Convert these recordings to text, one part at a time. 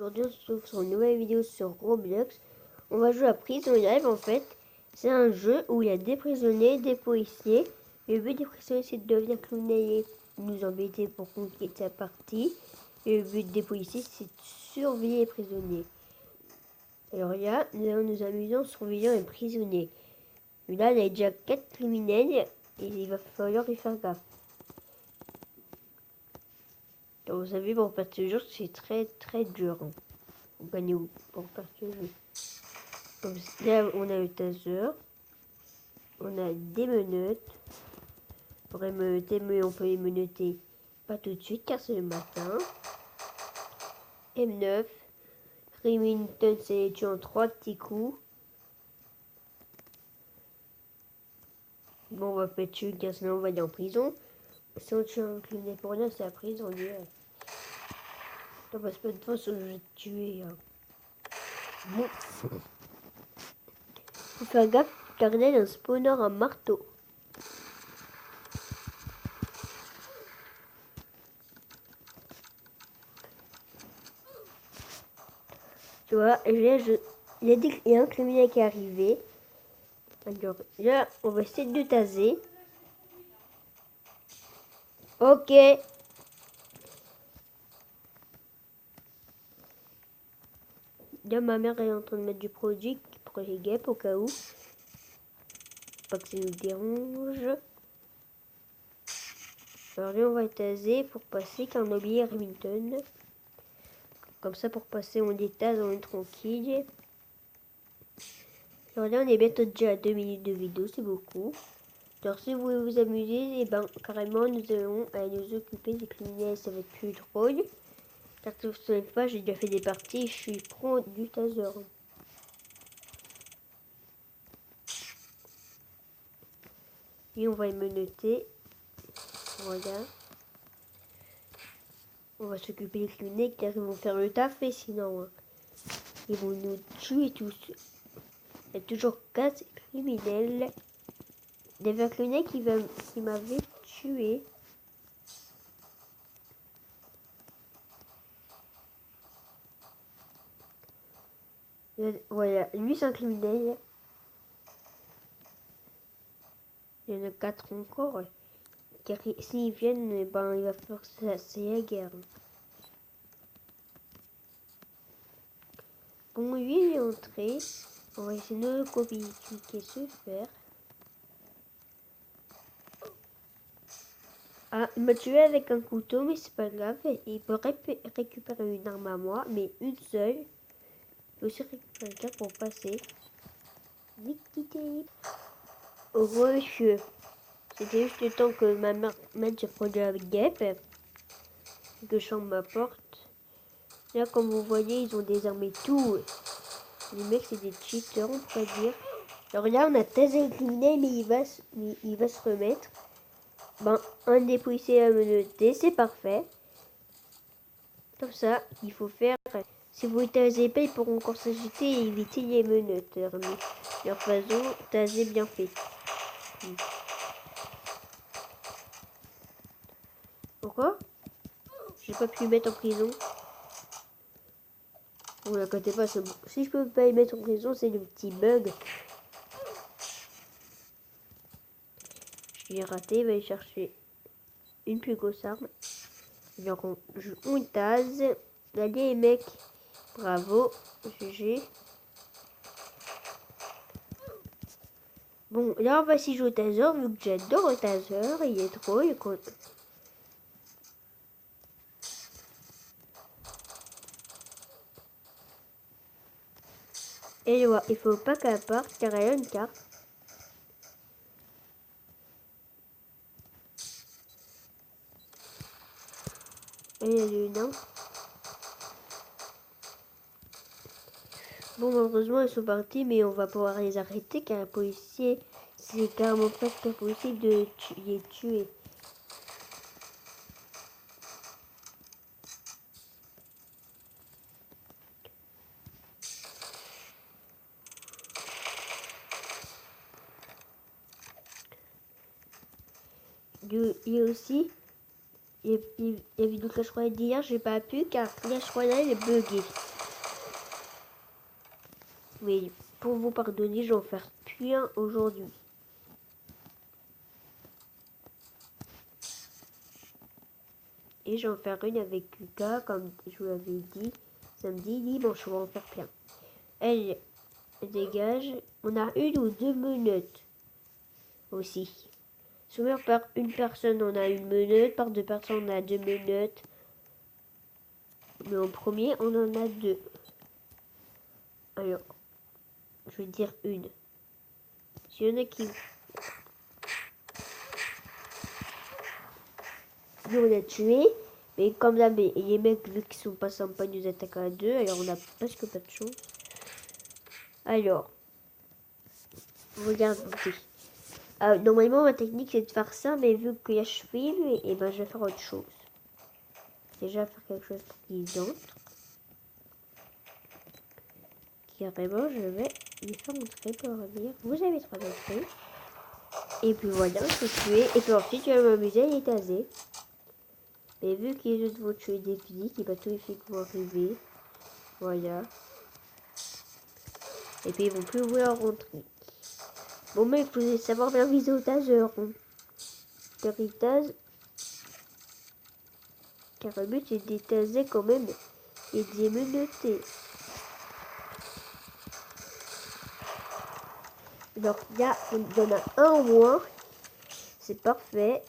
Aujourd'hui, on se retrouve sur une nouvelle vidéo sur Roblox. On va jouer à Prison Live en fait. C'est un jeu où il y a des prisonniers, des policiers. Le but des prisonniers, c'est de devenir criminels et nous embêter pour qu'on quitte sa partie. Et le but des policiers, c'est de surveiller les prisonniers. Alors là, nous allons nous amuser en surveillant les prisonniers. Et là, il y a déjà 4 criminels et il va falloir y faire gaffe. Donc, vous savez, pour faire ce jeu, c'est très dur. Pour gagner ou pour faire ce jeu. Donc, là, on a le taser. On a des menottes. On pourrait menotter, mais on peut les menotter pas tout de suite car c'est le matin. M9. Remington, c'est les tuer en 3 petits coups. Bon, on va pas tuer car sinon on va aller en prison. Si on tue un criminel pour rien, c'est la prison direct. On passe pas de temps sur le jeu de tuer. Hein. Bon. Faut faire gaffe car il y a un spawner à marteau. Tu vois, il y a un criminel qui est arrivé. Alors là, on va essayer de taser. Ok. Là, ma mère est en train de mettre du produit pour les guêpes au cas où. Pas que ça nous dérange. Alors là, on va taser pour passer car on a oublié Remington. Comme ça, pour passer, on les tase, on est tranquille. Alors là, on est bientôt déjà à 2 minutes de vidéo, c'est beaucoup. Alors si vous voulez vous amuser, et ben carrément, nous allons aller nous occuper des criminels, ça va être plus drôle. Car si vous ne savez pas, j'ai déjà fait des parties, je suis pro du taser. Et on va les menotter. Voilà. On va s'occuper des criminels car ils vont faire le taf et sinon ils vont nous tuer tous. Il y a toujours 4 criminels. Il y avait un criminel qui m'avait tué. Voilà, lui c'est un criminel. Il y en a 4 encore. Car s'ils viennent, ben il va falloir que c'est la guerre. Bon, lui il est entré. On va essayer de copier se faire. Ah, il m'a tué avec un couteau, mais c'est pas grave. Il peut récupérer une arme à moi, mais une seule. Il peut aussi récupérer un cas pour passer. Vite, refus. C'était juste le temps que ma mère mette ce produit avec guêpe. Que je ferme ma porte. Là, comme vous voyez, ils ont désarmé tout. Les mecs, c'est des cheaters, on pourrait dire. Alors là, on a tasé le criminel, mais il va se remettre. Ben, un des policiers a menotté, c'est parfait. Comme ça, il faut faire... Si vous tasez pas, ils pourront encore s'agiter et éviter les menottes. Leur façon, taser bien fait. Pourquoi? J'ai pas pu le mettre en prison. Vous l'inquiétez pas, c'est bon. Si je peux pas les mettre en prison, c'est le petit bug. Je l'ai raté, il va aller chercher une plus grosse arme. Donc on tase. Allez les mecs. Bravo. GG. Bon, là on va s'y jouer au taser, vu que j'adore le taser. Il est drôle. Et voilà, il faut pas qu'elle parte car elle a une carte. Et il y a une arme. Bon, malheureusement, ils sont partis, mais on va pouvoir les arrêter car les policiers, c'est carrément presque impossible de les tuer. Il y a aussi, il y a vidéo Clash Royale d'hier, j'ai pas pu car Clash Royale est bugué. Mais pour vous pardonner, je vais en faire plus un aujourd'hui. Et je vais en faire une avec Lucas, comme je vous l'avais dit. Samedi, dimanche, on va en faire plein. Elle dégage. On a une ou deux menottes aussi. Souvent par une personne, on a une menotte. Par deux personnes, on a deux menottes. Mais en premier, on en a deux. Alors, je vais dire une. S'il y en a qui... Nous, on a tué. Mais comme là, les mecs, vu qu'ils sont pas sympas, nous attaquent à deux. Alors, on a presque pas de chance. Alors, regardez. Normalement, ma technique, c'est de faire ça. Mais vu que là, je filme, et ben, je vais faire autre chose. Déjà, faire quelque chose pour qu'ils entrent. Carrément, je vais les faire montrer pour dire vous avez 3 entrées. Et puis voilà, c'est tué. Et puis ensuite, je vais m'amuser à les taser. Mais vu que les autres vont tuer des flics, et bah tous les flics vont arriver. Voilà. Et puis ils vont plus vouloir rentrer. Bon, mais il faut savoir bien viser au taser. Hein. Car ils tasent. Car le but c'est de les taser quand même et de les menotter. Alors là, on en a un en moins. C'est parfait.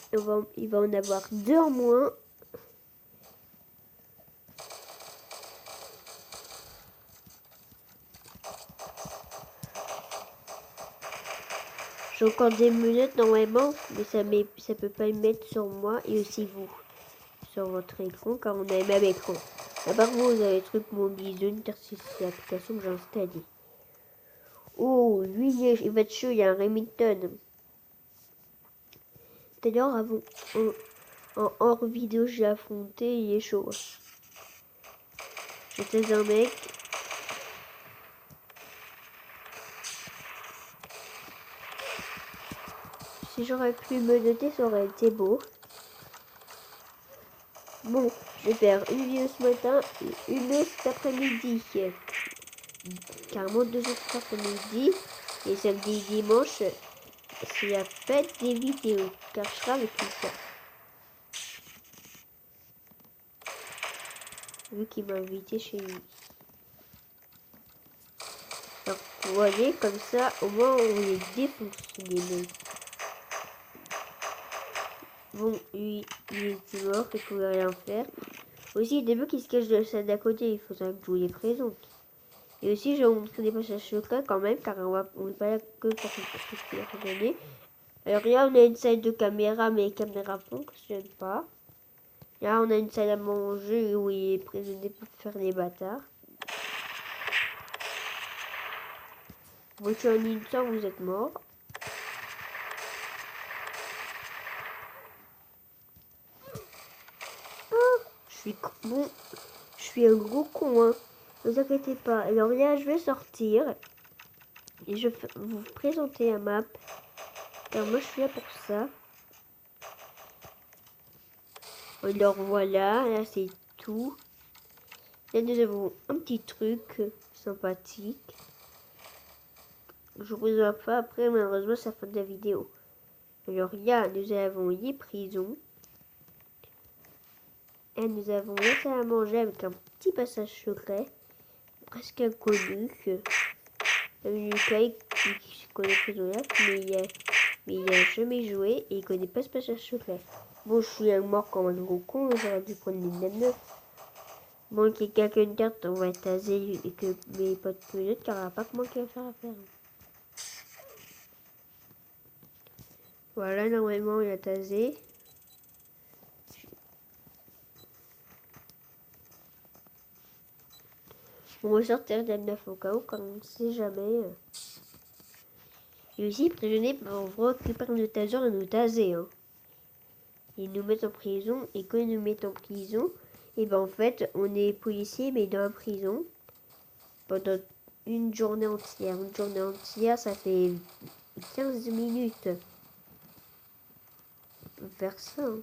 Il va en avoir deux en moins. J'ai encore des menottes normalement, mais ça peut pas le mettre sur moi et aussi vous. Sur votre écran, car on a le même écran. À part vous avez le truc Mobile Zone, car c'est l'application que j'ai installée. Oh, lui, il va être chaud, il y a un Remington. D'ailleurs, en hors vidéo, j'ai affronté, il est chaud. J'étais un mec. Si j'aurais pu me noter, ça aurait été beau. Bon, je vais faire une vidéo ce matin et une cet après-midi. Carrément 2 autres cet après-midi. Et samedi et dimanche, c'est la fête des vidéos. Car je serai avec ça. Vu qu'il m'a invité chez lui. Donc, vous voyez, comme ça, au moins, on les défonce, les mecs. Bon, lui, il était mort, il pouvait rien faire. Aussi, des mecs qui se cachent de la salle d'à côté, il faudrait que je vous les présente. Et aussi, je vais vous montrer des passages secrets quand même, car on n'est pas là que pour se donner. Alors là, on a une salle de caméra, mais les caméras ne fonctionnent pas. Là, on a une salle à manger où il est prisonnier pour faire des bâtards. Vous tuez un innocent, vous êtes mort. Bon, je suis un gros con, hein. Ne vous inquiétez pas. Alors là, je vais sortir. Et je vais vous présenter la map. Car moi, je suis là pour ça. Alors voilà, là c'est tout. Là, nous avons un petit truc sympathique. Je vous en fais après, malheureusement, c'est la fin de la vidéo. Alors là, nous avons les prisons. Et nous avons la salle à manger avec un petit passage secret. Presque inconnu. Lucas qui connaît Prisonnier, mais il a jamais joué et il connaît pas ce passage secret. Bon, je suis mort comme un gros con, j'aurais dû prendre les 9. Bon, qu'il y ait quelqu'un de carte, on va être tasé et que mes potes peuvent car il n'y a pas que moi qui va faire affaire. Voilà, normalement, il a tasé. On va sortir des 9 au cas où, quand on ne sait jamais. Et aussi, prisonniers peuvent récupérer le taser et nous taser. Hein. Ils nous mettent en prison, et quand ils nous mettent en prison, et ben en fait, on est policier, mais dans la prison, pendant une journée entière. Une journée entière, ça fait 15 minutes. Faire ça. Hein.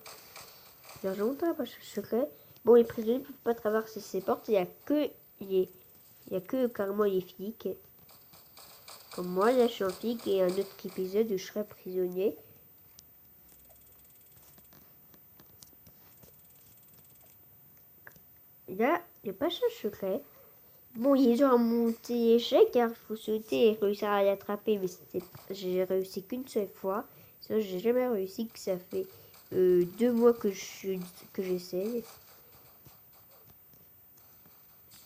Alors, je montre pas secret. Bon, les prisonniers ne peuvent pas traverser ces portes, il y a que carrément les flics. Comme moi, là, je suis en flic et un autre épisode où je serai prisonnier. Là, il n'y a pas de secret. Bon, ils ont un monté échec car il faut sauter et réussir à l'attraper, mais j'ai réussi qu'une seule fois. Sinon, j'ai jamais réussi, que ça fait 2 mois que j'essaye.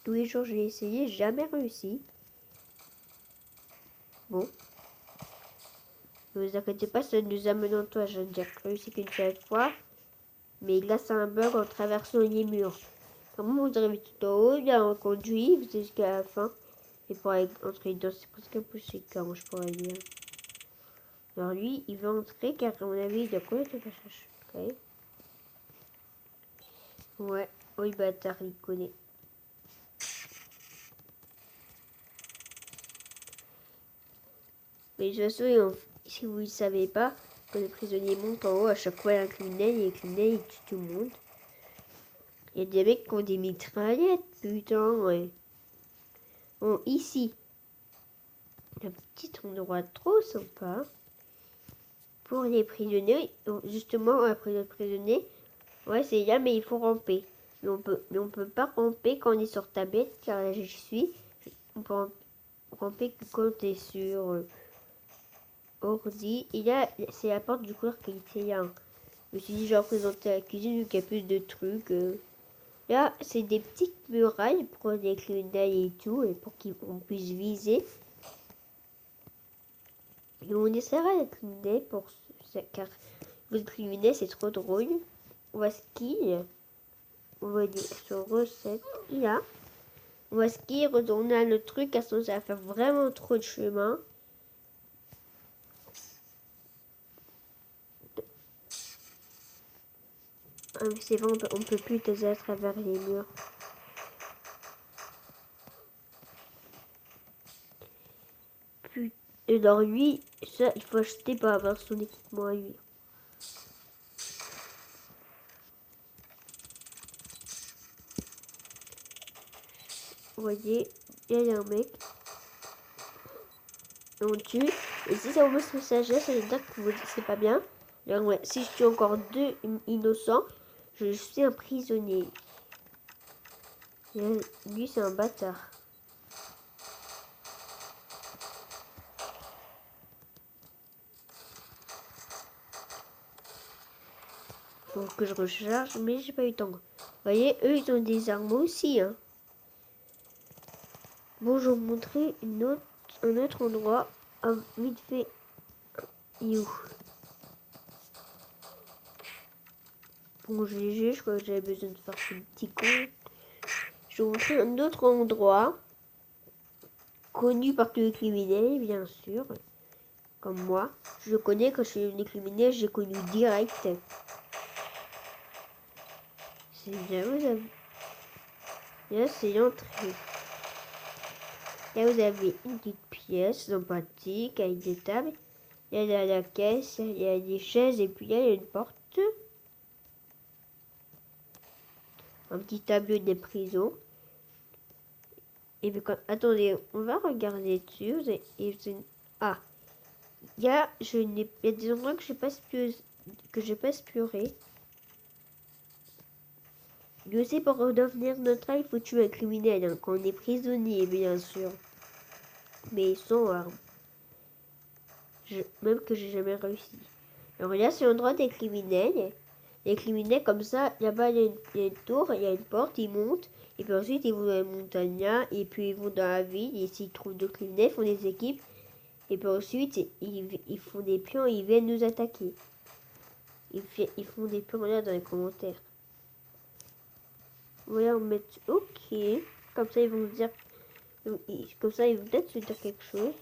Tous les jours, j'ai essayé, jamais réussi. Bon. Ne vous inquiétez pas, ça nous amène en toi. J'ai déjà réussi qu'une seule fois. Mais là, c'est un bug en traversant les murs. Comment vous arrivez tout en haut, là, on conduit jusqu'à la fin. Et pour entrer dedans, c'est presque impossible, car je pourrais dire. Alors lui, il veut entrer, car à mon avis, il doit connaître le passage. Okay. Ouais, oui, bâtard, il connaît. Mais de toute façon, si vous ne savez pas, quand les prisonniers montent en haut, à chaque fois, il y a un criminel, et les criminels, ils tuent tout le monde. Il y a des mecs qui ont des mitraillettes, putain, ouais. Bon, ici, un petit endroit trop sympa pour les prisonniers. Justement, après le prisonnier, ouais, c'est là, mais il faut ramper. Mais on peut pas ramper quand on est sur tablette, car là, j'y suis. On peut ramper que quand on est sur ordi. Et là, c'est la porte du couloir qui était là. Je me suis dit, je vais représenter la cuisine, vu qu'il y a plus de trucs. Là, c'est des petites murailles pour les criminels et tout, et pour qu'on puisse viser. Et on essaiera les criminels pour ça, car le criminel c'est trop drôle. On va skier. On va dire sur recette. Là. On va skier, retourner à notre truc, car sinon ça va faire vraiment trop de chemin. Ah, mais c'est vrai, on peut plus passer à travers les murs. Et alors lui, ça, il faut acheter pour avoir son équipement à lui. Vous voyez, il y a un mec. On tue. Et si ça vous montre messager, ça veut dire que c'est pas bien. Alors, ouais, si je tue encore 2 innocents, je suis un prisonnier. Et lui, c'est un bâtard. Faut que je recharge, mais j'ai pas eu le temps. Vous voyez, eux, ils ont des armes aussi. Hein. Bon, je vais vous montrer un autre endroit. Vite fait. You. Bon, GG, je crois que j'avais besoin de faire ce petit con. Je vais vous montrer un autre endroit. Connu par tous les criminels, bien sûr. Comme moi. Je le connais quand je suis devenu criminel, j'ai connu direct. C'est bien, vous avez... Là, c'est l'entrée. Là, vous avez une petite pièce sympathique avec des tables. Il y a la caisse, il y a des chaises et puis là, il y a une porte. Un petit tableau des prisons. Et puis quand... Attendez, on va regarder dessus. Ah, il y a des endroits que je n'ai pas exploré. Je sais, pour redevenir neutre, il faut tuer un criminel, hein, quand on est prisonnier, bien sûr. Mais sans armes. Même que j'ai jamais réussi. Alors là, c'est l'endroit des criminels. Les criminels, comme ça, là-bas, il y a une tour, il y a une porte, ils montent. Et puis ensuite, ils vont dans la montagne, là, et puis ils vont dans la ville. Et s'ils trouvent d'autres criminels, ils font des équipes. Et puis ensuite, ils font des plans et ils viennent nous attaquer. Ils font des plans là dans les commentaires. Voilà, on met OK. Comme ça, ils vont dire... Comme ça, ils vont peut-être se dire quelque chose.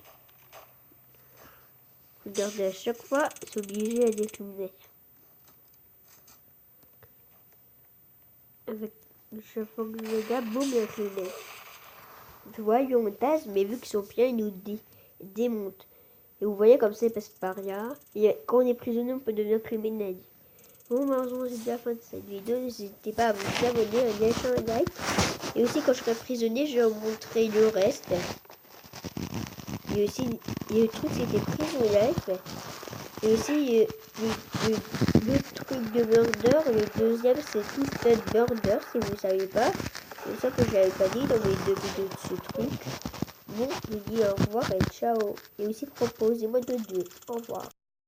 Regardez, à chaque fois, c'est obligé à décliner. Avec chaque fois que je regarde, boum, il y a incliné. Tu vois, ils ont une tasse, mais vu qu'ils sont pleins, ils nous démontent. Et vous voyez, comme ça, ils passent par là. Et quand on est prisonnier, on peut devenir criminel. Bon, malheureusement, c'est déjà la fin de cette vidéo. N'hésitez pas à vous abonner, à laisser un like. Et aussi, quand je serai prisonnier, je vais vous montrer le reste. Il y a aussi le truc, c'était Prison Life. Et aussi le truc de Murder. Le deuxième, c'est Twisted Murder, si vous ne savez pas. C'est ça que je n'avais pas dit dans mes 2 vidéos de ce truc. Bon, je vous dis au revoir et ciao. Et aussi proposez-moi d'autres jeux. Au revoir.